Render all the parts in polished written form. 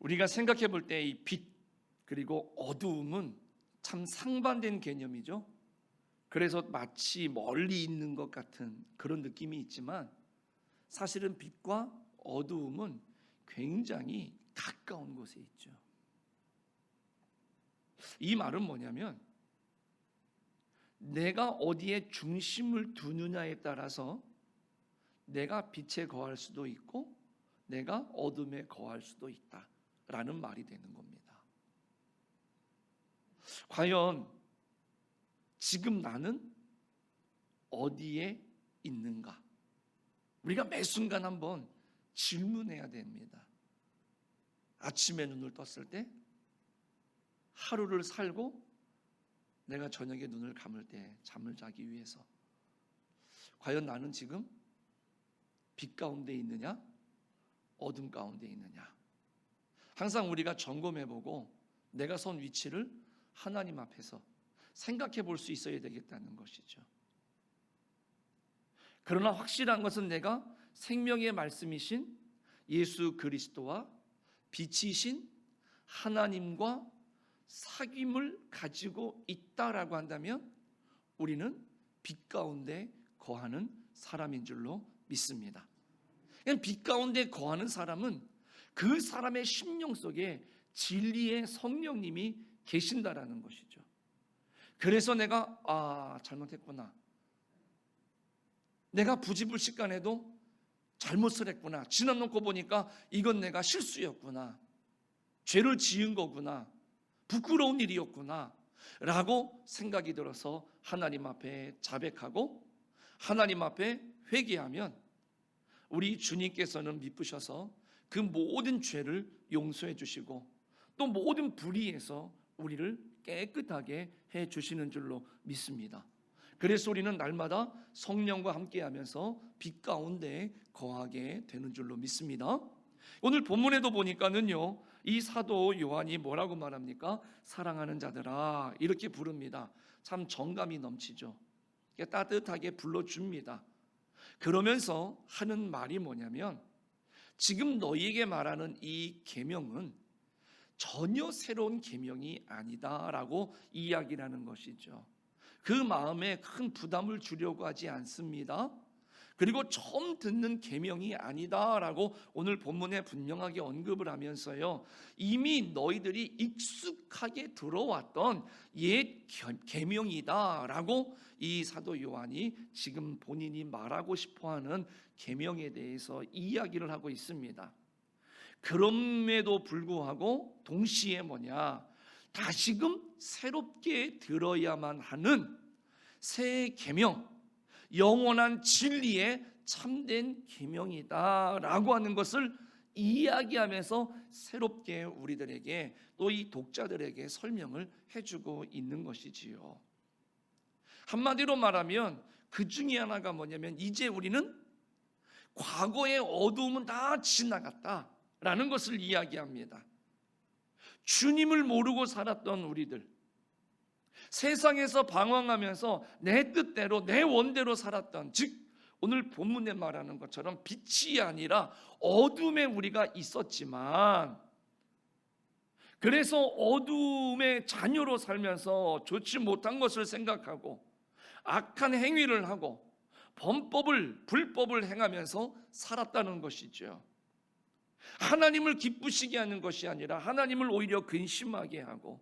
우리가 생각해 볼 때 이 빛 그리고 어두움은 참 상반된 개념이죠. 그래서 마치 멀리 있는 것 같은 그런 느낌이 있지만 사실은 빛과 어두움은 굉장히 가까운 곳에 있죠. 이 말은 뭐냐면 내가 어디에 중심을 두느냐에 따라서 내가 빛에 거할 수도 있고 내가 어둠에 거할 수도 있다라는 말이 되는 겁니다. 과연 지금 나는 어디에 있는가? 우리가 매 순간 한번 질문해야 됩니다. 아침에 눈을 떴을 때, 하루를 살고 내가 저녁에 눈을 감을 때 잠을 자기 위해서 과연 나는 지금 빛 가운데 있느냐 어둠 가운데 있느냐, 항상 우리가 점검해보고 내가 선 위치를 하나님 앞에서 생각해 볼 수 있어야 되겠다는 것이죠. 그러나 확실한 것은 내가 생명의 말씀이신 예수 그리스도와 빛이신 하나님과 사귐을 가지고 있다라고 한다면 우리는 빛 가운데 거하는 사람인 줄로 믿습니다. 빛 가운데 거하는 사람은 그 사람의 심령 속에 진리의 성령님이 계신다라는 것이죠. 그래서 내가 잘못했구나, 내가 부지불식간에도 잘못을 했구나, 지난 놓고 보니까 이건 내가 실수였구나, 죄를 지은 거구나, 부끄러운 일이었구나 라고 생각이 들어서 하나님 앞에 자백하고 하나님 앞에 회개하면 우리 주님께서는 미쁘셔서 그 모든 죄를 용서해 주시고 또 모든 불의에서 우리를 깨끗하게 해 주시는 줄로 믿습니다. 그래서 우리는 날마다 성령과 함께하면서 빛 가운데 거하게 되는 줄로 믿습니다. 오늘 본문에도 보니까는요, 이 사도 요한이 뭐라고 말합니까? 사랑하는 자들아 이렇게 부릅니다. 참 정감이 넘치죠. 따뜻하게 불러줍니다. 그러면서 하는 말이 뭐냐면 지금 너희에게 말하는 이 계명은 전혀 새로운 계명이 아니다라고 이야기를 하는 것이죠. 그 마음에 큰 부담을 주려고 하지 않습니다. 그리고 처음 듣는 계명이 아니다라고 오늘 본문에 분명하게 언급을 하면서요, 이미 너희들이 익숙하게 들어왔던 옛 계명이다라고 이 사도 요한이 지금 본인이 말하고 싶어하는 계명에 대해서 이야기를 하고 있습니다. 그럼에도 불구하고 동시에 뭐냐, 다시금 새롭게 들어야만 하는 새 계명, 영원한 진리의 참된 계명이다라고 하는 것을 이야기하면서 새롭게 우리들에게 또 이 독자들에게 설명을 해주고 있는 것이지요. 한마디로 말하면 그 중에 하나가 뭐냐면 이제 우리는 과거의 어두움은 다 지나갔다라는 것을 이야기합니다. 주님을 모르고 살았던 우리들, 세상에서 방황하면서 내 뜻대로 내 원대로 살았던, 즉 오늘 본문에 말하는 것처럼 빛이 아니라 어둠에 우리가 있었지만, 그래서 어둠의 자녀로 살면서 좋지 못한 것을 생각하고 악한 행위를 하고 불법을 행하면서 살았다는 것이죠. 하나님을 기쁘시게 하는 것이 아니라 하나님을 오히려 근심하게 하고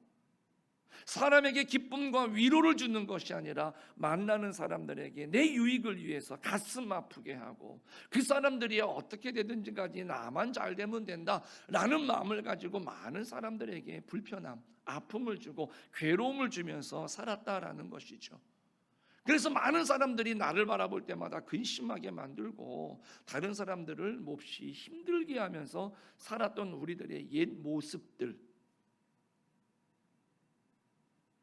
사람에게 기쁨과 위로를 주는 것이 아니라 만나는 사람들에게 내 유익을 위해서 가슴 아프게 하고 그 사람들이 어떻게 되든지 간에 나만 잘 되면 된다라는 마음을 가지고 많은 사람들에게 불편함, 아픔을 주고 괴로움을 주면서 살았다라는 것이죠. 그래서 많은 사람들이 나를 바라볼 때마다 근심하게 만들고 다른 사람들을 몹시 힘들게 하면서 살았던 우리들의 옛 모습들,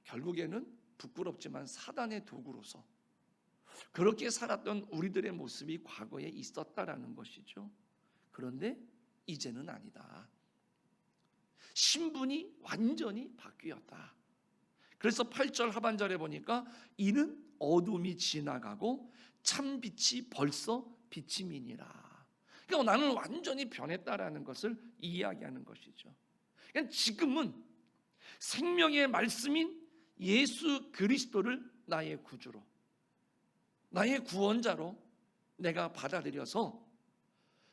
결국에는 부끄럽지만 사단의 도구로서 그렇게 살았던 우리들의 모습이 과거에 있었다라는 것이죠. 그런데 이제는 아니다. 신분이 완전히 바뀌었다. 그래서 8절 하반절에 보니까 이는 어둠이 지나가고 참 빛이 벌써 비침이니라. 그러니까 나는 완전히 변했다라는 것을 이야기하는 것이죠. 그러니까 지금은 생명의 말씀인 예수 그리스도를 나의 구주로, 나의 구원자로 내가 받아들여서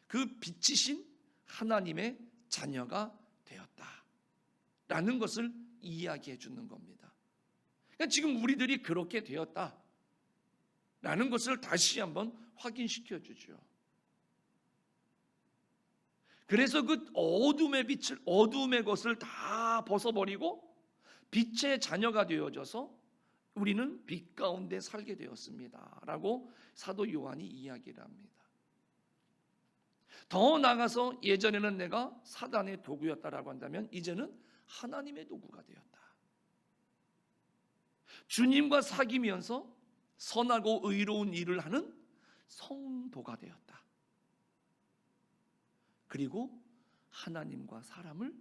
그 빛이신 하나님의 자녀가 되었다라는 것을 이야기해 주는 겁니다. 그러니까 지금 우리들이 그렇게 되었다라는 것을 다시 한번 확인시켜 주죠. 그래서 그 어둠의 것을 다 벗어버리고 빛의 자녀가 되어져서 우리는 빛 가운데 살게 되었습니다 라고 사도 요한이 이야기를 합니다. 더 나아가서 예전에는 내가 사단의 도구였다라고 한다면 이제는 하나님의 도구가 되었다. 주님과 사귀면서 선하고 의로운 일을 하는 성도가 되었다. 그리고 하나님과 사람을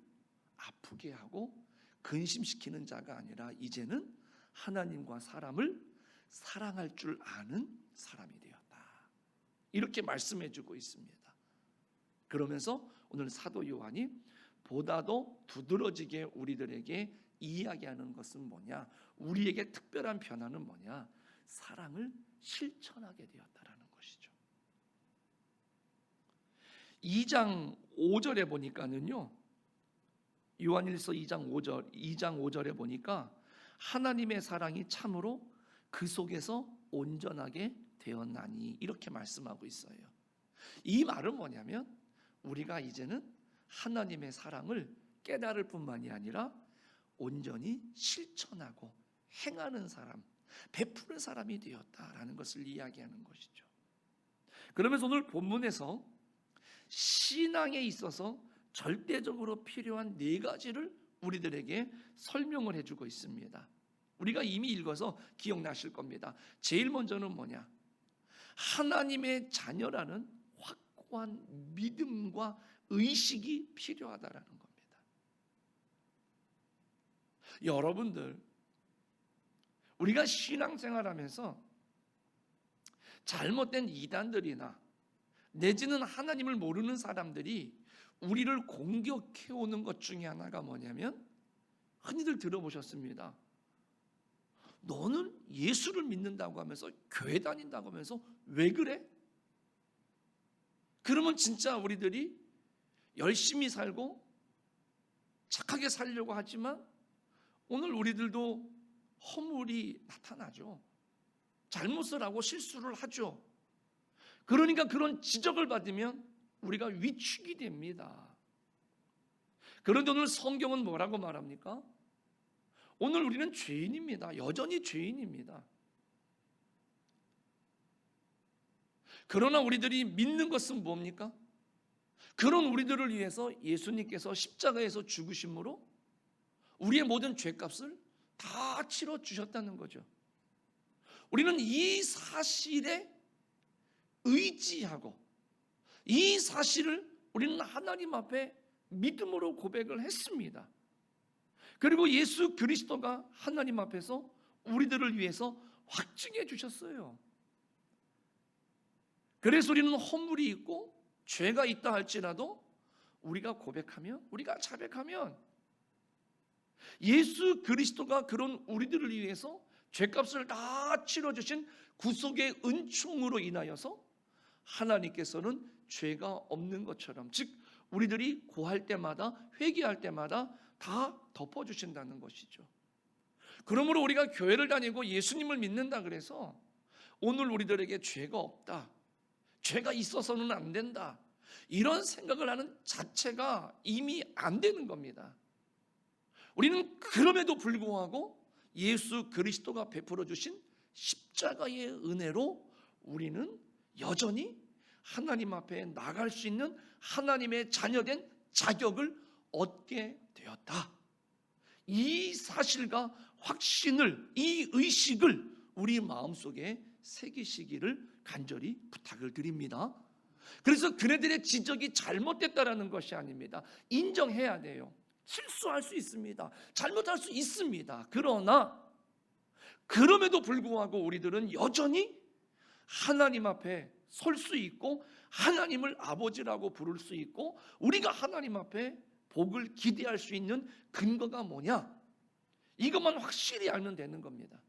아프게 하고 근심시키는 자가 아니라 이제는 하나님과 사람을 사랑할 줄 아는 사람이 되었다. 이렇게 말씀해 주고 있습니다. 그러면서 오늘 사도 요한이 보다도 두드러지게 우리들에게 이야기하는 것은 뭐냐? 우리에게 특별한 변화는 뭐냐? 사랑을 실천하게 되었다라는 것이죠. 2장 5절에 보니까는요. 요한일서 2장 5절에 보니까 하나님의 사랑이 참으로 그 속에서 온전하게 되었나니 이렇게 말씀하고 있어요. 이 말은 뭐냐면 우리가 이제는 하나님의 사랑을 깨달을 뿐만이 아니라 온전히 실천하고 행하는 사람, 베푸는 사람이 되었다라는 것을 이야기하는 것이죠. 그러면서 오늘 본문에서 신앙에 있어서 절대적으로 필요한 4가지를 우리들에게 설명을 해주고 있습니다. 우리가 이미 읽어서 기억나실 겁니다. 제일 먼저는 뭐냐? 하나님의 자녀라는 확고한 믿음과 의식이 필요하다라는 겁니다. 여러분들, 우리가 신앙생활하면서 잘못된 이단들이나 내지는 하나님을 모르는 사람들이 우리를 공격해오는 것 중에 하나가 뭐냐면 흔히들 들어보셨습니다. 너는 예수를 믿는다고 하면서 교회 다닌다고 하면서 왜 그래? 그러면 진짜 우리들이 열심히 살고 착하게 살려고 하지만 오늘 우리들도 허물이 나타나죠. 잘못을 하고 실수를 하죠. 그러니까 그런 지적을 받으면 우리가 위축이 됩니다. 그런데 오늘 성경은 뭐라고 말합니까? 오늘 우리는 죄인입니다. 여전히 죄인입니다. 그러나 우리들이 믿는 것은 뭡니까? 그런 우리들을 위해서 예수님께서 십자가에서 죽으심으로 우리의 모든 죄값을 다 치러 주셨다는 거죠. 우리는 이 사실에 의지하고 이 사실을 우리는 하나님 앞에 믿음으로 고백을 했습니다. 그리고 예수 그리스도가 하나님 앞에서 우리들을 위해서 확증해 주셨어요. 그래서 우리는 허물이 있고 죄가 있다 할지라도 우리가 고백하면, 우리가 자백하면 예수 그리스도가 그런 우리들을 위해서 죄값을 다 치러주신 구속의 은총으로 인하여서 하나님께서는 죄가 없는 것처럼, 즉 우리들이 고할 때마다 회개할 때마다 다 덮어주신다는 것이죠. 그러므로 우리가 교회를 다니고 예수님을 믿는다 그래서 오늘 우리들에게 죄가 없다, 죄가 있어서는 안 된다, 이런 생각을 하는 자체가 이미 안 되는 겁니다. 우리는 그럼에도 불구하고 예수 그리스도가 베풀어 주신 십자가의 은혜로 우리는 여전히 하나님 앞에 나갈 수 있는 하나님의 자녀된 자격을 얻게 되었다. 이 사실과 확신을, 이 의식을 우리 마음속에 새기시기를 간절히 부탁을 드립니다. 그래서 그네들의 지적이 잘못됐다라는 것이 아닙니다. 인정해야 돼요. 실수할 수 있습니다. 잘못할 수 있습니다. 그러나 그럼에도 불구하고 우리들은 여전히 하나님 앞에 설 수 있고 하나님을 아버지라고 부를 수 있고 우리가 하나님 앞에 복을 기대할 수 있는 근거가 뭐냐? 이것만 확실히 알면 되는 겁니다.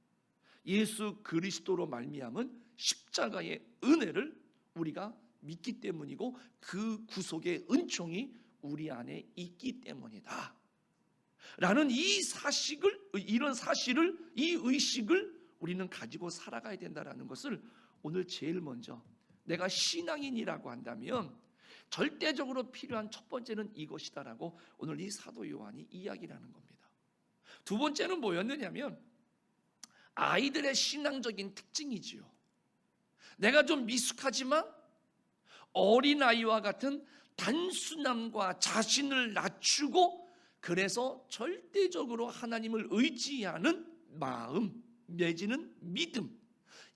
예수 그리스도로 말미암은 십자가의 은혜를 우리가 믿기 때문이고 그 구속의 은총이 우리 안에 있기 때문이다 라는 이런 사실을, 이 의식을 우리는 가지고 살아가야 된다는 것을 오늘 제일 먼저, 내가 신앙인이라고 한다면 절대적으로 필요한 첫 번째는 이것이다라고 오늘 이 사도 요한이 이야기를 하는 겁니다. 두 번째는 뭐였느냐면 아이들의 신앙적인 특징이지요. 내가 좀 미숙하지만 어린아이와 같은 단순함과 자신을 낮추고 그래서 절대적으로 하나님을 의지하는 마음 내지는 믿음,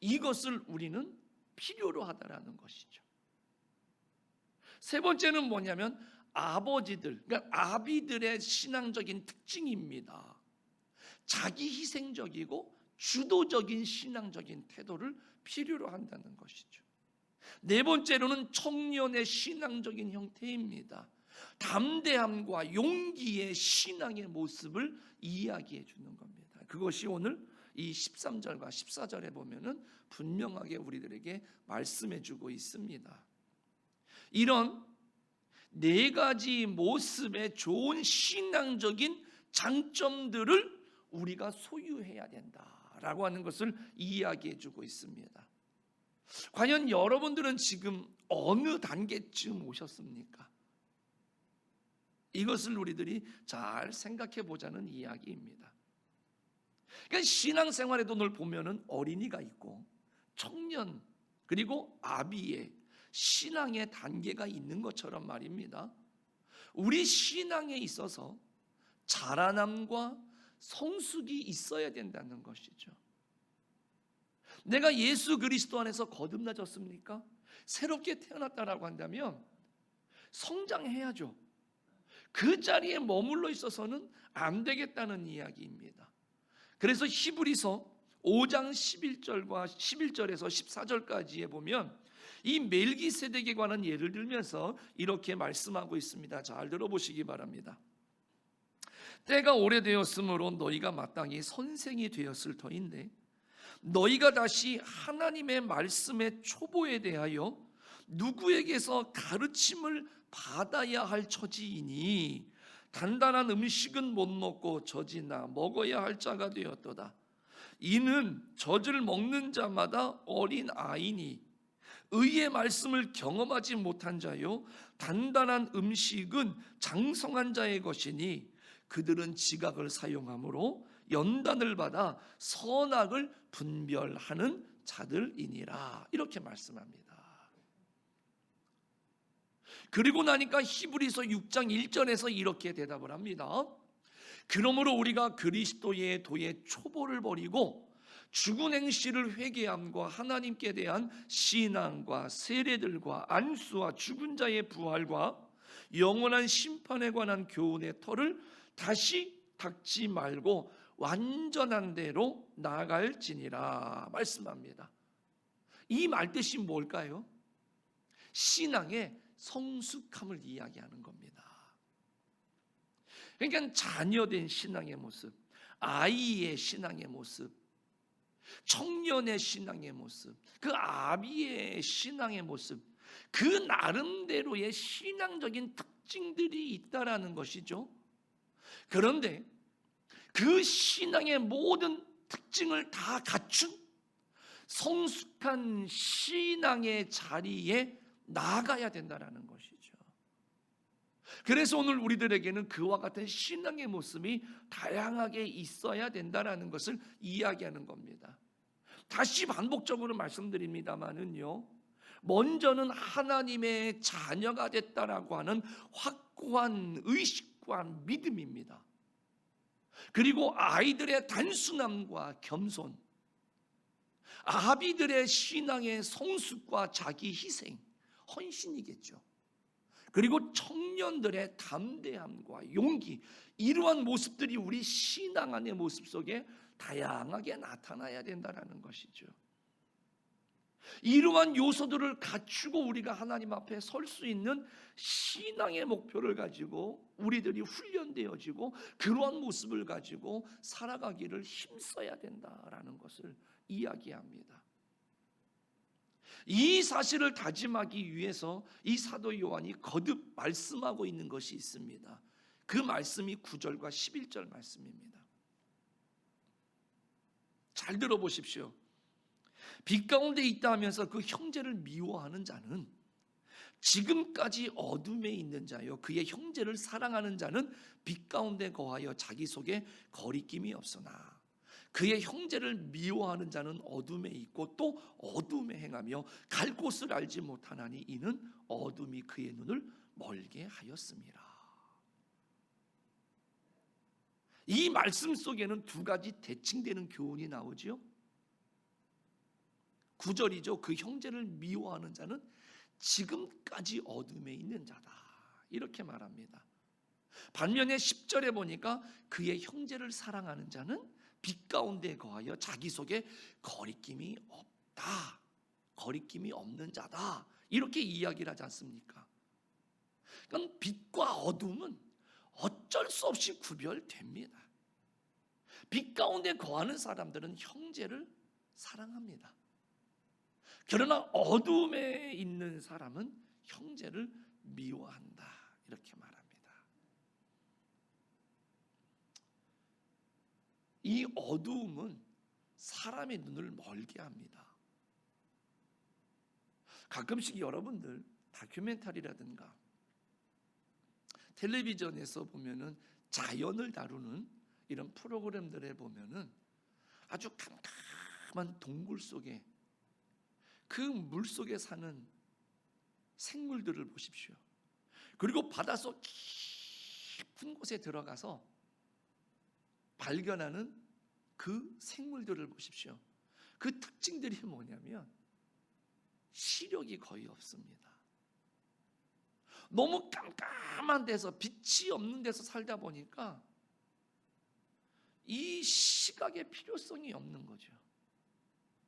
이것을 우리는 필요로 하다라는 것이죠. 세 번째는 뭐냐면 아버지들, 그러니까 아비들의 신앙적인 특징입니다. 자기 희생적이고 주도적인 신앙적인 태도를 필요로 한다는 것이죠. 네 번째로는 청년의 신앙적인 형태입니다. 담대함과 용기의 신앙의 모습을 이야기해 주는 겁니다. 그것이 오늘 이 13절과 14절에 보면은 분명하게 우리들에게 말씀해 주고 있습니다. 이런 네 가지 모습의 좋은 신앙적인 장점들을 우리가 소유해야 된다라고 하는 것을 이야기해 주고 있습니다. 과연 여러분들은 지금 어느 단계쯤 오셨습니까? 이것을 우리들이 잘 생각해 보자는 이야기입니다. 그러니까 신앙생활에도 늘 보면은 어린이가 있고 청년 그리고 아비의 신앙의 단계가 있는 것처럼 말입니다. 우리 신앙에 있어서 자라남과 성숙이 있어야 된다는 것이죠. 내가 예수 그리스도 안에서 거듭나졌습니까? 새롭게 태어났다라고 한다면 성장해야죠. 그 자리에 머물러 있어서는 안 되겠다는 이야기입니다. 그래서 히브리서 5장 11절에서 14절까지에 보면 이 멜기세덱에 관한 예를 들면서 이렇게 말씀하고 있습니다. 잘 들어보시기 바랍니다. 때가 오래되었으므로 너희가 마땅히 선생이 되었을 터인데 너희가 다시 하나님의 말씀의 초보에 대하여 누구에게서 가르침을 받아야 할 처지이니 단단한 음식은 못 먹고 젖이나 먹어야 할 자가 되었도다. 이는 젖을 먹는 자마다 어린 아이니 의의 말씀을 경험하지 못한 자요 단단한 음식은 장성한 자의 것이니 그들은 지각을 사용함으로 연단을 받아 선악을 분별하는 자들이니라. 이렇게 말씀합니다. 그리고 나니까 히브리서 6장 1절에서 이렇게 대답을 합니다. 그러므로 우리가 그리스도의 도의 초보를 버리고 죽은 행실을 회개함과 하나님께 대한 신앙과 세례들과 안수와 죽은 자의 부활과 영원한 심판에 관한 교훈의 터를 다시 닦지 말고 완전한 대로 나아갈지니라 말씀합니다. 이 말뜻이 뭘까요? 신앙의 성숙함을 이야기하는 겁니다. 그러니까 자녀된 신앙의 모습, 아이의 신앙의 모습, 청년의 신앙의 모습, 그 아비의 신앙의 모습, 그 나름대로의 신앙적인 특징들이 있다라는 것이죠. 그런데 그 신앙의 모든 특징을 다 갖춘 성숙한 신앙의 자리에 나아가야 된다라는 것이죠. 그래서 오늘 우리들에게는 그와 같은 신앙의 모습이 다양하게 있어야 된다라는 것을 이야기하는 겁니다. 다시 반복적으로 말씀드립니다만은요, 먼저는 하나님의 자녀가 됐다라고 하는 확고한 의식과 믿음입니다. 그리고 아이들의 단순함과 겸손, 아비들의 신앙의 성숙과 자기 희생, 헌신이겠죠. 그리고 청년들의 담대함과 용기, 이러한 모습들이 우리 신앙 안의 모습 속에 다양하게 나타나야 된다는 것이죠. 이러한 요소들을 갖추고 우리가 하나님 앞에 설 수 있는 신앙의 목표를 가지고 우리들이 훈련되어지고 그러한 모습을 가지고 살아가기를 힘써야 된다라는 것을 이야기합니다. 이 사실을 다짐하기 위해서 이 사도 요한이 거듭 말씀하고 있는 것이 있습니다. 그 말씀이 9절과 11절 말씀입니다. 잘 들어보십시오. 빛 가운데 있다 하면서 그 형제를 미워하는 자는 지금까지 어둠에 있는 자요, 그의 형제를 사랑하는 자는 빛 가운데 거하여 자기 속에 거리낌이 없으나 그의 형제를 미워하는 자는 어둠에 있고 또 어둠에 행하며 갈 곳을 알지 못하나니 이는 어둠이 그의 눈을 멀게 하였음이라. 이 말씀 속에는 두 가지 대칭되는 교훈이 나오지요. 9절이죠. 그 형제를 미워하는 자는 지금까지 어둠에 있는 자다, 이렇게 말합니다. 반면에 10절에 보니까 그의 형제를 사랑하는 자는 빛 가운데 거하여 자기 속에 거리낌이 없다, 거리낌이 없는 자다, 이렇게 이야기를 하지 않습니까? 그러니까 빛과 어둠은 어쩔 수 없이 구별됩니다. 빛 가운데 거하는 사람들은 형제를 사랑합니다. 그러나 어둠에 있는 사람은 형제를 미워한다, 이렇게 말합니다. 이 어두움은 사람의 눈을 멀게 합니다. 가끔씩 여러분들 다큐멘터리라든가 텔레비전에서 보면은 자연을 다루는 이런 프로그램들에 보면은 아주 캄캄한 동굴 속에 그 물 속에 사는 생물들을 보십시오. 그리고 바닷속 깊은 곳에 들어가서 발견하는 그 생물들을 보십시오. 그 특징들이 뭐냐면 시력이 거의 없습니다. 너무 깜깜한 데서, 빛이 없는 데서 살다 보니까 이 시각의 필요성이 없는 거죠.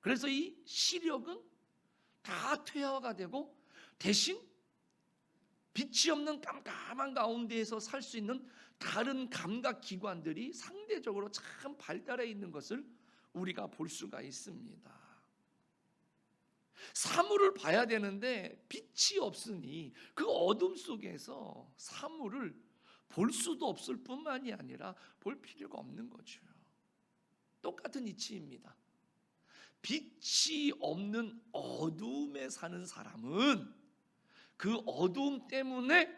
그래서 이 시력은 다 퇴화가 되고 대신 빛이 없는 깜깜한 가운데에서 살 수 있는 다른 감각 기관들이 상대적으로 참 발달해 있는 것을 우리가 볼 수가 있습니다. 사물을 봐야 되는데 빛이 없으니 그 어둠 속에서 사물을 볼 수도 없을 뿐만이 아니라 볼 필요가 없는 거죠. 똑같은 이치입니다. 빛이 없는 어둠에 사는 사람은 그 어둠 때문에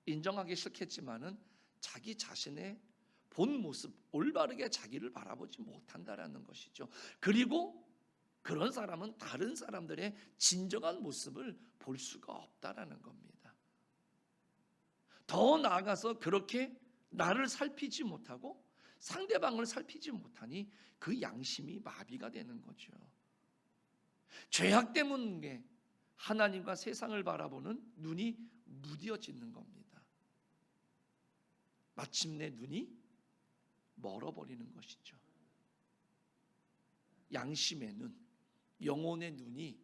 인정하기 싫겠지만은 자기 자신의 본 모습, 올바르게 자기를 바라보지 못한다라는 것이죠. 그리고 그런 사람은 다른 사람들의 진정한 모습을 볼 수가 없다라는 겁니다. 더 나아가서 그렇게 나를 살피지 못하고 상대방을 살피지 못하니 그 양심이 마비가 되는 거죠. 죄악 때문에 하나님과 세상을 바라보는 눈이 무뎌지는 겁니다. 마침내 눈이 멀어버리는 것이죠. 양심의 눈, 영혼의 눈이,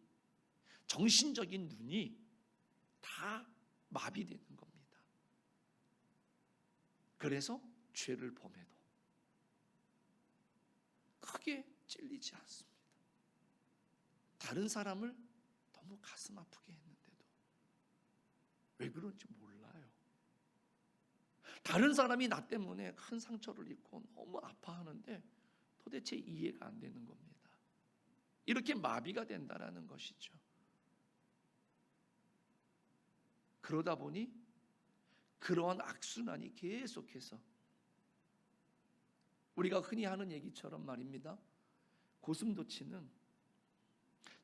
정신적인 눈이 다 마비되는 겁니다. 그래서 죄를 범해도 크게 찔리지 않습니다. 다른 사람을 너무 가슴 아프게 했는데도 왜 그런지 몰라요. 다른 사람이 나 때문에 큰 상처를 입고 너무 아파하는데 도대체 이해가 안 되는 겁니다. 이렇게 마비가 된다라는 것이죠. 그러다 보니 그러한 악순환이 계속해서, 우리가 흔히 하는 얘기처럼 말입니다, 고슴도치는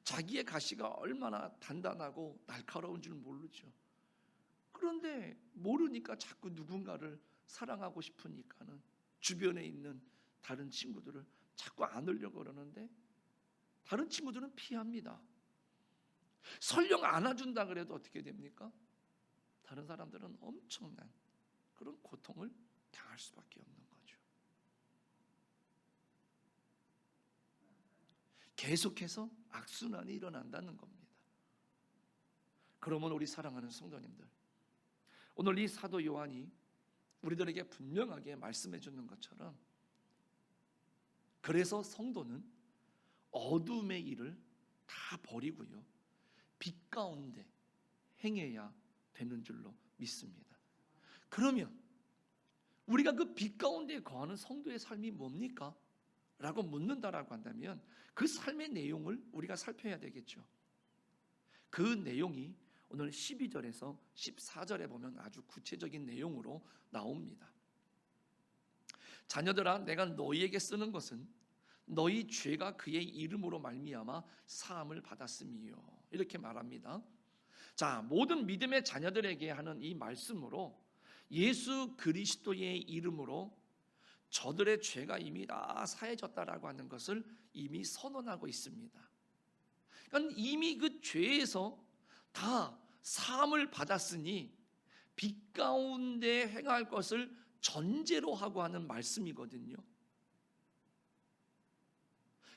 자기의 가시가 얼마나 단단하고 날카로운 줄 모르죠. 그런데 모르니까 자꾸 누군가를 사랑하고 싶으니까는 주변에 있는 다른 친구들을 자꾸 안으려고 그러는데 다른 친구들은 피합니다. 설령 안아준다 그래도 어떻게 됩니까? 다른 사람들은 엄청난 그런 고통을 당할 수밖에 없는 거죠. 계속해서 악순환이 일어난다는 겁니다. 그러면 우리 사랑하는 성도님들, 오늘 이 사도 요한이 우리들에게 분명하게 말씀해 주는 것처럼, 그래서 성도는 어둠의 일을 다 버리고요, 빛 가운데 행해야 되는 줄로 믿습니다. 그러면 우리가 그 빛 가운데 거하는 성도의 삶이 뭡니까? 라고 묻는다라고 한다면 그 삶의 내용을 우리가 살펴야 되겠죠. 그 내용이 오늘 12절에서 14절에 보면 아주 구체적인 내용으로 나옵니다. 자녀들아, 내가 너희에게 쓰는 것은 너희 죄가 그의 이름으로 말미암아 사함을 받았음이요. 이렇게 말합니다. 자, 모든 믿음의 자녀들에게 하는 이 말씀으로 예수 그리스도의 이름으로 저들의 죄가 이미 다 사해졌다라고 하는 것을 이미 선언하고 있습니다. 그러니까 이미 그 죄에서 다 사함을 받았으니 빛 가운데 행할 것을 전제로 하고 하는 말씀이거든요.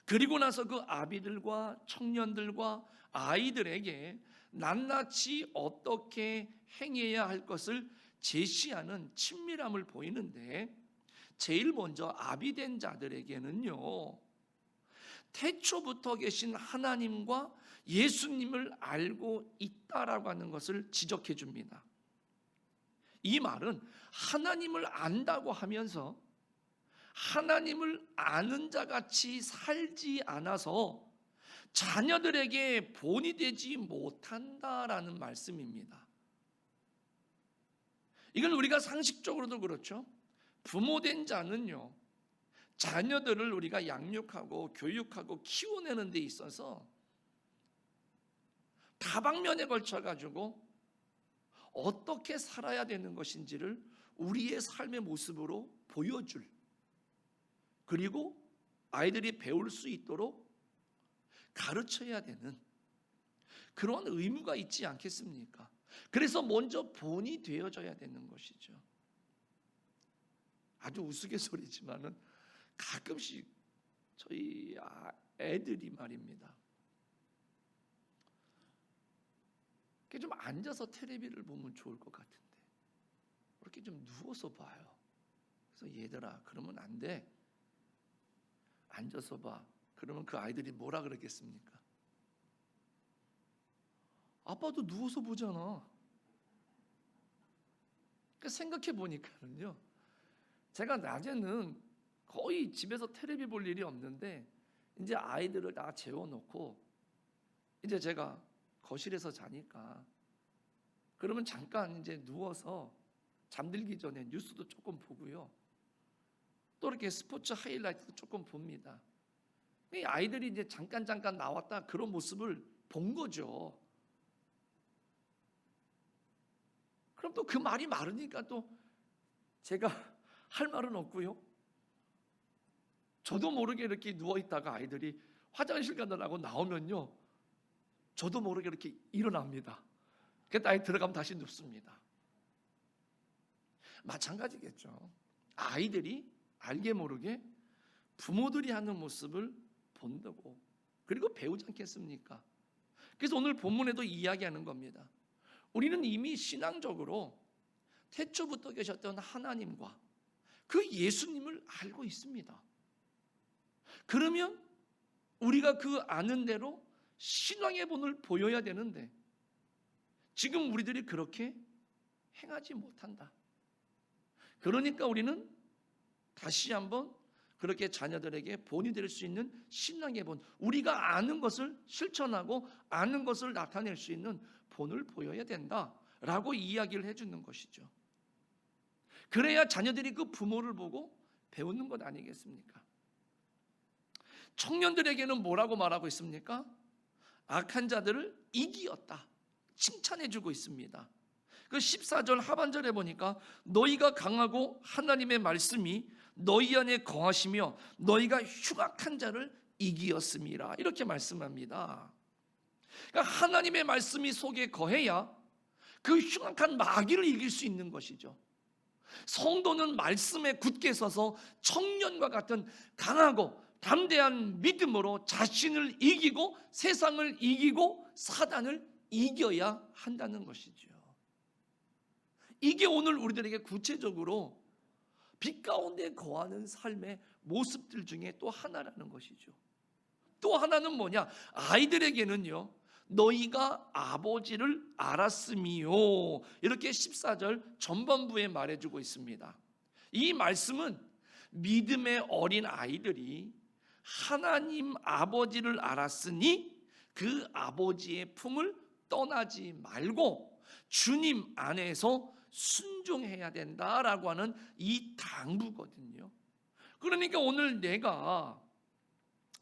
그리고 나서 그 아비들과 청년들과 아이들에게 낱낱이 어떻게 행해야 할 것을 제시하는 친밀함을 보이는데, 제일 먼저 아비된 자들에게는요, 태초부터 계신 하나님과 예수님을 알고 있다라고 하는 것을 지적해 줍니다. 이 말은 하나님을 안다고 하면서 하나님을 아는 자같이 살지 않아서 자녀들에게 본이 되지 못한다라는 말씀입니다. 이건 우리가 상식적으로도 그렇죠. 부모된 자는요, 자녀들을 우리가 양육하고 교육하고 키워내는 데 있어서 다방면에 걸쳐 가지고 어떻게 살아야 되는 것인지를 우리의 삶의 모습으로 보여줄, 그리고 아이들이 배울 수 있도록 가르쳐야 되는 그런 의무가 있지 않겠습니까? 그래서 먼저 본이 되어져야 되는 것이죠. 아주 우스갯소리지만은 가끔씩 저희 애들이 말입니다, 좀 앉아서 텔레비를 보면 좋을 것 같은데 이렇게 좀 누워서 봐요. 그래서 얘들아, 그러면 안 돼, 앉아서 봐. 그러면 그 아이들이 뭐라 그러겠습니까? 아빠도 누워서 보잖아. 그러니까 생각해 보니까는요, 제가 낮에는 거의 집에서 텔레비 볼 일이 없는데 이제 아이들을 다 재워놓고 이제 제가 거실에서 자니까, 그러면 잠깐 이제 누워서 잠들기 전에 뉴스도 조금 보고요, 또 이렇게 스포츠 하이라이트도 조금 봅니다. 이 아이들이 이제 잠깐 나왔다 그런 모습을 본 거죠. 그럼 또 그 말이 많으니까 또 제가 할 말은 없고요, 저도 모르게 이렇게 누워있다가 아이들이 화장실 가느라고 나오면요, 저도 모르게 이렇게 일어납니다. 그래서 아이 들어가면 다시 눕습니다. 마찬가지겠죠. 아이들이 알게 모르게 부모들이 하는 모습을 본다고, 그리고 배우지 않겠습니까? 그래서 오늘 본문에도 이야기하는 겁니다. 우리는 이미 신앙적으로 태초부터 계셨던 하나님과 그 예수님을 알고 있습니다. 그러면 우리가 그 아는 대로 신앙의 본을 보여야 되는데 지금 우리들이 그렇게 행하지 못한다. 그러니까 우리는 다시 한번 그렇게 자녀들에게 본이 될 수 있는 신앙의 본, 우리가 아는 것을 실천하고 아는 것을 나타낼 수 있는 본을 보여야 된다라고 이야기를 해주는 것이죠. 그래야 자녀들이 그 부모를 보고 배우는 것 아니겠습니까? 청년들에게는 뭐라고 말하고 있습니까? 악한 자들을 이기었다, 칭찬해주고 있습니다. 그 14절 하반절에 보니까 너희가 강하고 하나님의 말씀이 너희 안에 거하시며 너희가 흉악한 자를 이기었음이라, 이렇게 말씀합니다. 그러니까 하나님의 말씀이 속에 거해야 그 흉악한 마귀를 이길 수 있는 것이죠. 성도는 말씀에 굳게 서서 청년과 같은 강하고 담대한 믿음으로 자신을 이기고 세상을 이기고 사단을 이겨야 한다는 것이죠. 이게 오늘 우리들에게 구체적으로 빛 가운데 거하는 삶의 모습들 중에 또 하나라는 것이죠. 또 하나는 뭐냐? 아이들에게는요, 너희가 아버지를 알았음이요, 이렇게 14절 전반부에 말해주고 있습니다. 이 말씀은 믿음의 어린 아이들이 하나님 아버지를 알았으니 그 아버지의 품을 떠나지 말고 주님 안에서 순종해야 된다라고 하는 이 당부거든요. 그러니까 오늘 내가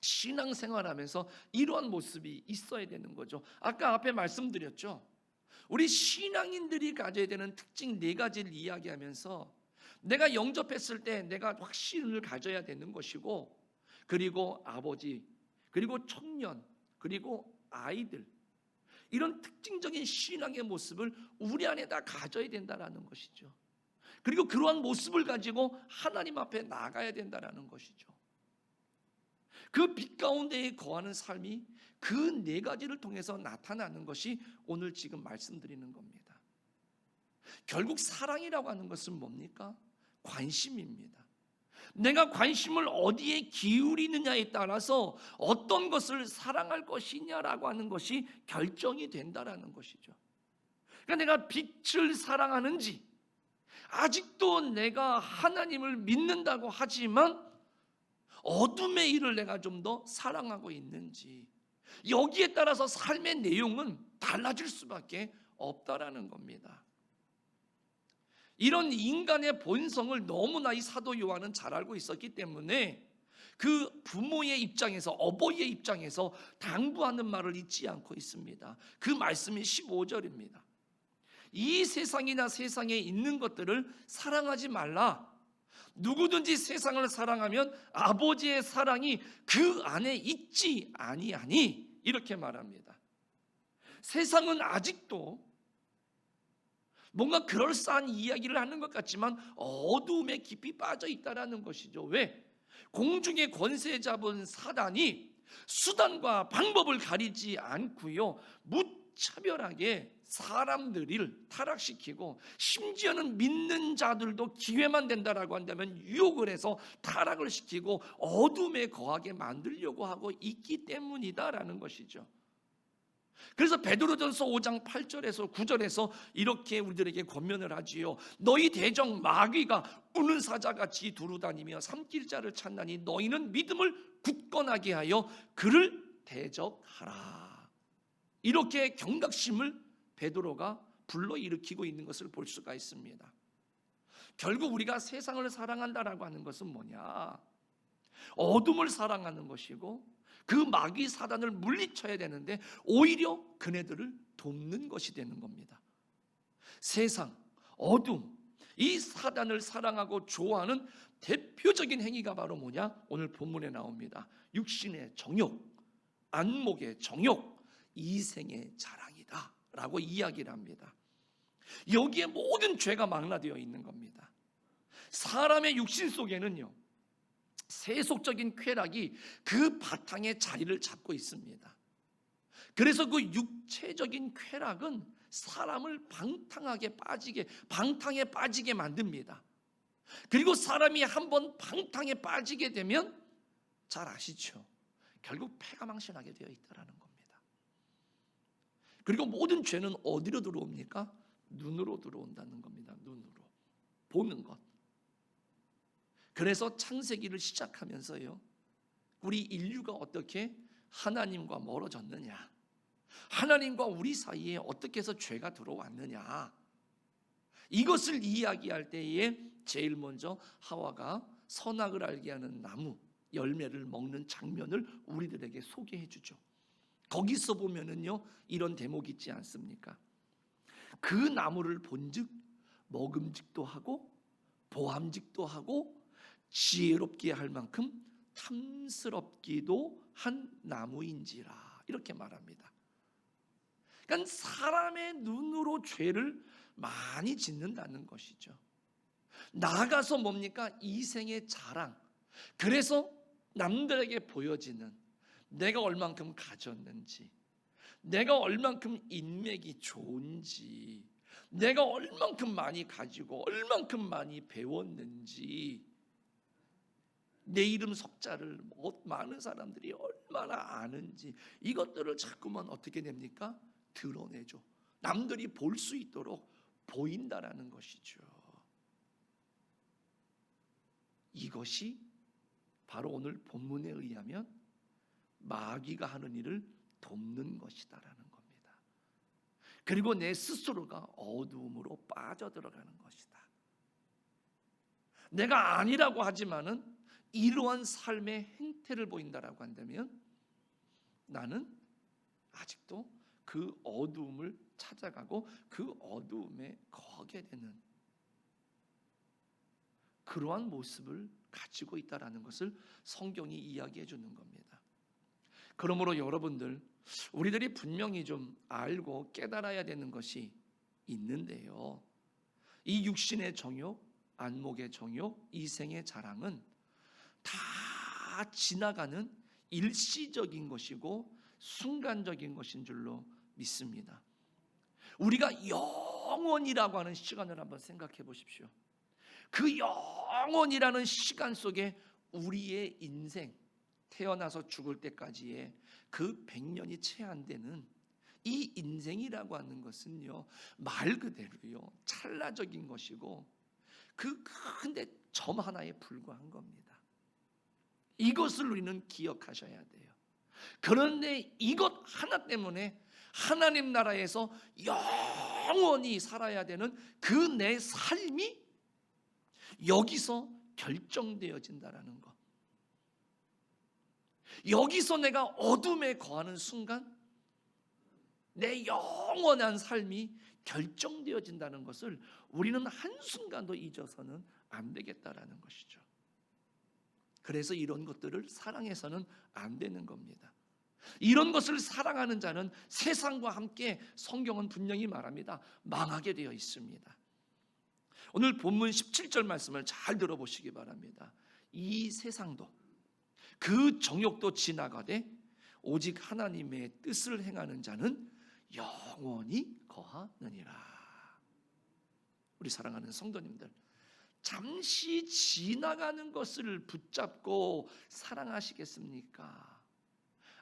신앙생활하면서 이러한 모습이 있어야 되는 거죠. 아까 앞에 말씀드렸죠. 우리 신앙인들이 가져야 되는 특징 4가지를 이야기하면서 내가 영접했을 때 내가 확신을 가져야 되는 것이고, 그리고 아버지, 그리고 청년, 그리고 아이들, 이런 특징적인 신앙의 모습을 우리 안에 다 가져야 된다는 것이죠. 그리고 그러한 모습을 가지고 하나님 앞에 나가야 된다는 것이죠. 그 빛 가운데에 거하는 삶이 그 4가지를 통해서 나타나는 것이 오늘 지금 말씀드리는 겁니다. 결국 사랑이라고 하는 것은 뭡니까? 관심입니다. 내가 관심을 어디에 기울이느냐에 따라서 어떤 것을 사랑할 것이냐라고 하는 것이 결정이 된다라는 것이죠. 그러니까 내가 빛을 사랑하는지, 아직도 내가 하나님을 믿는다고 하지만 어둠의 일을 내가 좀 더 사랑하고 있는지, 여기에 따라서 삶의 내용은 달라질 수밖에 없다라는 겁니다. 이런 인간의 본성을 너무나 이 사도 요한은 잘 알고 있었기 때문에 그 부모의 입장에서, 어버이의 입장에서 당부하는 말을 잊지 않고 있습니다. 그 말씀이 15절입니다. 이 세상이나 세상에 있는 것들을 사랑하지 말라. 누구든지 세상을 사랑하면 아버지의 사랑이 그 안에 있지 아니하니, 이렇게 말합니다. 세상은 아직도 뭔가 그럴싸한 이야기를 하는 것 같지만 어두움에 깊이 빠져 있다라는 것이죠. 왜? 공중의 권세 잡은 사단이 수단과 방법을 가리지 않고요, 무차별하게 사람들을 타락시키고, 심지어는 믿는 자들도 기회만 된다라고 한다면 유혹을 해서 타락을 시키고 어둠에 거하게 만들려고 하고 있기 때문이다라는 것이죠. 그래서 베드로전서 5장 8절에서 9절에서 이렇게 우리들에게 권면을 하지요. 너희 대적 마귀가 우는 사자같이 두루다니며 삼킬 자를 찾나니 너희는 믿음을 굳건하게 하여 그를 대적하라. 이렇게 경각심을 베드로가 불러일으키고 있는 것을 볼 수가 있습니다. 결국 우리가 세상을 사랑한다라고 하는 것은 뭐냐? 어둠을 사랑하는 것이고 그 마귀 사단을 물리쳐야 되는데 오히려 그네들을 돕는 것이 되는 겁니다. 세상, 어둠, 이 사단을 사랑하고 좋아하는 대표적인 행위가 바로 뭐냐? 오늘 본문에 나옵니다. 육신의 정욕, 안목의 정욕, 이생의 자랑이다 라고 이야기를 합니다. 여기에 모든 죄가 망라되어 있는 겁니다. 사람의 육신 속에는요, 세속적인 쾌락이 그 바탕에 자리를 잡고 있습니다. 그래서 그 육체적인 쾌락은 사람을 방탕에 빠지게 만듭니다. 그리고 사람이 한번 방탕에 빠지게 되면 잘 아시죠? 결국 패가 망신하게 되어 있다는 겁니다. 그리고 모든 죄는 어디로 들어옵니까? 눈으로 들어온다는 겁니다. 눈으로 보는 것. 그래서 창세기를 시작하면서요, 우리 인류가 어떻게 하나님과 멀어졌느냐, 하나님과 우리 사이에 어떻게 해서 죄가 들어왔느냐, 이것을 이야기할 때에 제일 먼저 하와가 선악을 알게 하는 나무 열매를 먹는 장면을 우리들에게 소개해 주죠. 거기서 보면은요, 이런 대목이 있지 않습니까? 그 나무를 본즉 먹음직도 하고 보암직도 하고 지혜롭게 할 만큼 탐스럽기도 한 나무인지라, 이렇게 말합니다. 그러니까 사람의 눈으로 죄를 많이 짓는다는 것이죠. 나아가서 뭡니까? 이생의 자랑. 그래서 남들에게 보여지는 내가 얼만큼 가졌는지, 내가 얼만큼 인맥이 좋은지, 내가 얼만큼 많이 가지고 얼만큼 많이 배웠는지, 내 이름 석자를 많은 사람들이 얼마나 아는지, 이것들을 자꾸만 어떻게 됩니까? 드러내죠. 남들이 볼 수 있도록 보인다라는 것이죠. 이것이 바로 오늘 본문에 의하면 마귀가 하는 일을 돕는 것이다라는 겁니다. 그리고 내 스스로가 어두움으로 빠져들어가는 것이다. 내가 아니라고 하지만은 이러한 삶의 행태를 보인다라고 한다면 나는 아직도 그 어두움을 찾아가고 그 어두움에 거하게 되는 그러한 모습을 가지고 있다라는 것을 성경이 이야기해 주는 겁니다. 그러므로 여러분들, 우리들이 분명히 좀 알고 깨달아야 되는 것이 있는데요. 이 육신의 정욕, 안목의 정욕, 이생의 자랑은 다 지나가는 일시적인 것이고 순간적인 것인 줄로 믿습니다. 우리가 영원이라고 하는 시간을 한번 생각해 보십시오. 그 영원이라는 시간 속에 우리의 인생, 태어나서 죽을 때까지의 그 100년이 채 안 되는 이 인생이라고 하는 것은요, 말 그대로요, 찰나적인 것이고 그 근데 점 하나에 불과한 겁니다. 이것을 우리는 기억하셔야 돼요. 그런데 이것 하나 때문에 하나님 나라에서 영원히 살아야 되는 그 내 삶이 여기서 결정되어진다라는 것. 여기서 내가 어둠에 거하는 순간 내 영원한 삶이 결정되어진다는 것을 우리는 한순간도 잊어서는 안 되겠다라는 것이죠. 그래서 이런 것들을 사랑해서는 안 되는 겁니다. 이런 것을 사랑하는 자는 세상과 함께 성경은 분명히 말합니다. 망하게 되어 있습니다. 오늘 본문 17절 말씀을 잘 들어보시기 바랍니다. 이 세상도 그 정욕도 지나가되 오직 하나님의 뜻을 행하는 자는 영원히 거하느니라. 우리 사랑하는 성도님들, 잠시 지나가는 것을 붙잡고 사랑하시겠습니까?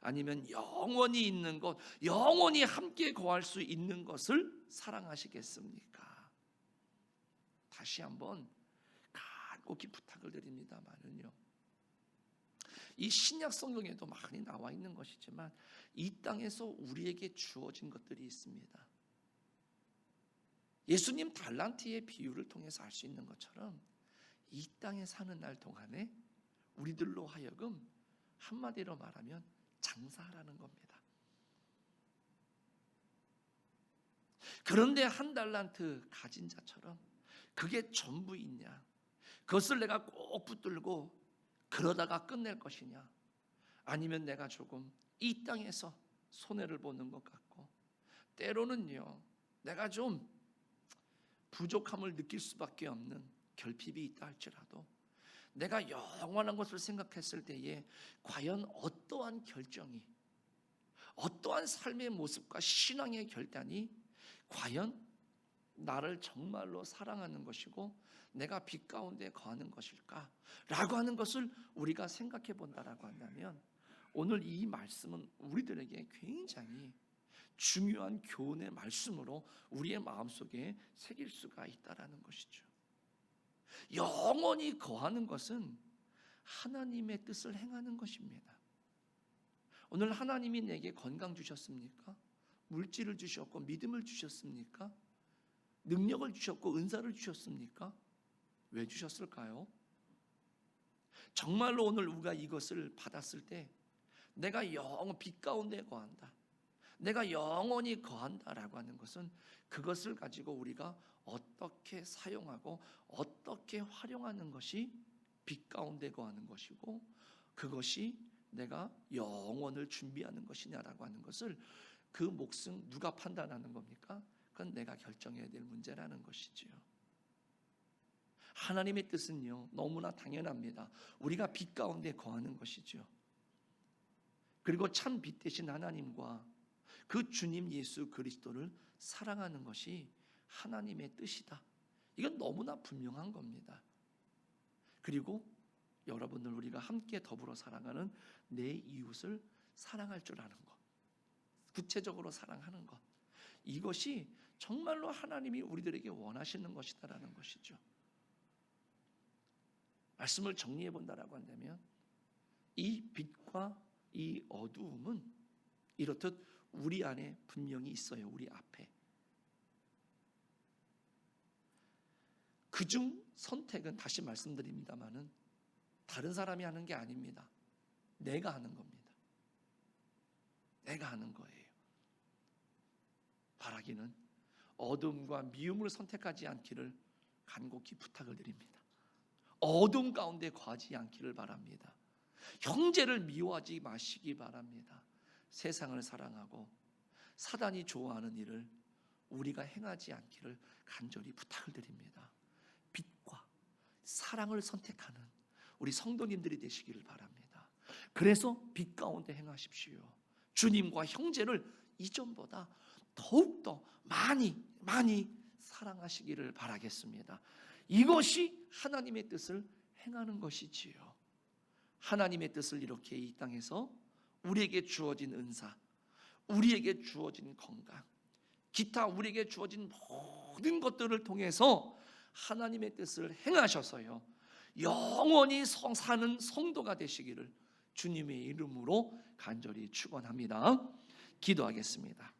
아니면 영원히 있는 것, 영원히 함께 거할 수 있는 것을 사랑하시겠습니까? 다시 한번 간곡히 부탁을 드립니다만은요, 이 신약 성경에도 많이 나와 있는 것이지만 이 땅에서 우리에게 주어진 것들이 있습니다. 예수님 달란트의 비유를 통해서 알 수 있는 것처럼 이 땅에 사는 날 동안에 우리들로 하여금 한마디로 말하면 장사하라는 겁니다. 그런데 한 달란트 가진 자처럼 그게 전부 있냐? 그것을 내가 꼭 붙들고 그러다가 끝낼 것이냐? 아니면 내가 조금 이 땅에서 손해를 보는 것 같고 때로는요, 내가 좀 부족함을 느낄 수밖에 없는 결핍이 있다 할지라도 내가 영원한 것을 생각했을 때에 과연 어떠한 결정이, 어떠한 삶의 모습과 신앙의 결단이 과연 나를 정말로 사랑하는 것이고 내가 빛 가운데 거하는 것일까? 라고 하는 것을 우리가 생각해 본다라고 한다면 오늘 이 말씀은 우리들에게 굉장히 중요한 교훈의 말씀으로 우리의 마음속에 새길 수가 있다라는 것이죠. 영원히 거하는 것은 하나님의 뜻을 행하는 것입니다. 오늘 하나님이 내게 건강 주셨습니까? 물질을 주셨고 믿음을 주셨습니까? 능력을 주셨고 은사를 주셨습니까? 왜 주셨을까요? 정말로 오늘 우리가 이것을 받았을 때 내가 빛 가운데 거한다, 내가 영원히 거한다라고 하는 것은 그것을 가지고 우리가 어떻게 사용하고 어떻게 활용하는 것이 빛 가운데 거하는 것이고 그것이 내가 영원을 준비하는 것이냐라고 하는 것을 그 몫은 누가 판단하는 겁니까? 그건 내가 결정해야 될 문제라는 것이지요. 하나님의 뜻은요, 너무나 당연합니다. 우리가 빛 가운데 거하는 것이죠. 그리고 참 빛 되신 하나님과 그 주님 예수 그리스도를 사랑하는 것이 하나님의 뜻이다. 이건 너무나 분명한 겁니다. 그리고 여러분들, 우리가 함께 더불어 살아가는 내 이웃을 사랑할 줄 아는 것, 구체적으로 사랑하는 것, 이것이 정말로 하나님이 우리들에게 원하시는 것이다라는 것이죠. 말씀을 정리해 본다라고 한다면, 이 빛과 이 어두움은 이렇듯 우리 안에 분명히 있어요. 우리 앞에. 그중 선택은 다시 말씀드립니다마는 다른 사람이 하는 게 아닙니다. 내가 하는 겁니다. 내가 하는 거예요. 바라기는 어둠과 미움을 선택하지 않기를 간곡히 부탁을 드립니다. 어둠 가운데 거하지 않기를 바랍니다. 형제를 미워하지 마시기 바랍니다. 세상을 사랑하고 사단이 좋아하는 일을 우리가 행하지 않기를 간절히 부탁을 드립니다. 빛과 사랑을 선택하는 우리 성도님들이 되시기를 바랍니다. 그래서 빛 가운데 행하십시오. 주님과 형제를 이전보다 더욱더 많이 사랑하시기를 바라겠습니다. 이것이 하나님의 뜻을 행하는 것이지요. 하나님의 뜻을 이렇게 이 땅에서 우리에게 주어진 은사, 우리에게 주어진 건강, 기타 우리에게 주어진 모든 것들을 통해서 하나님의 뜻을 행하셔서요, 영원히 사는 성도가 되시기를 주님의 이름으로 간절히 축원합니다. 기도하겠습니다.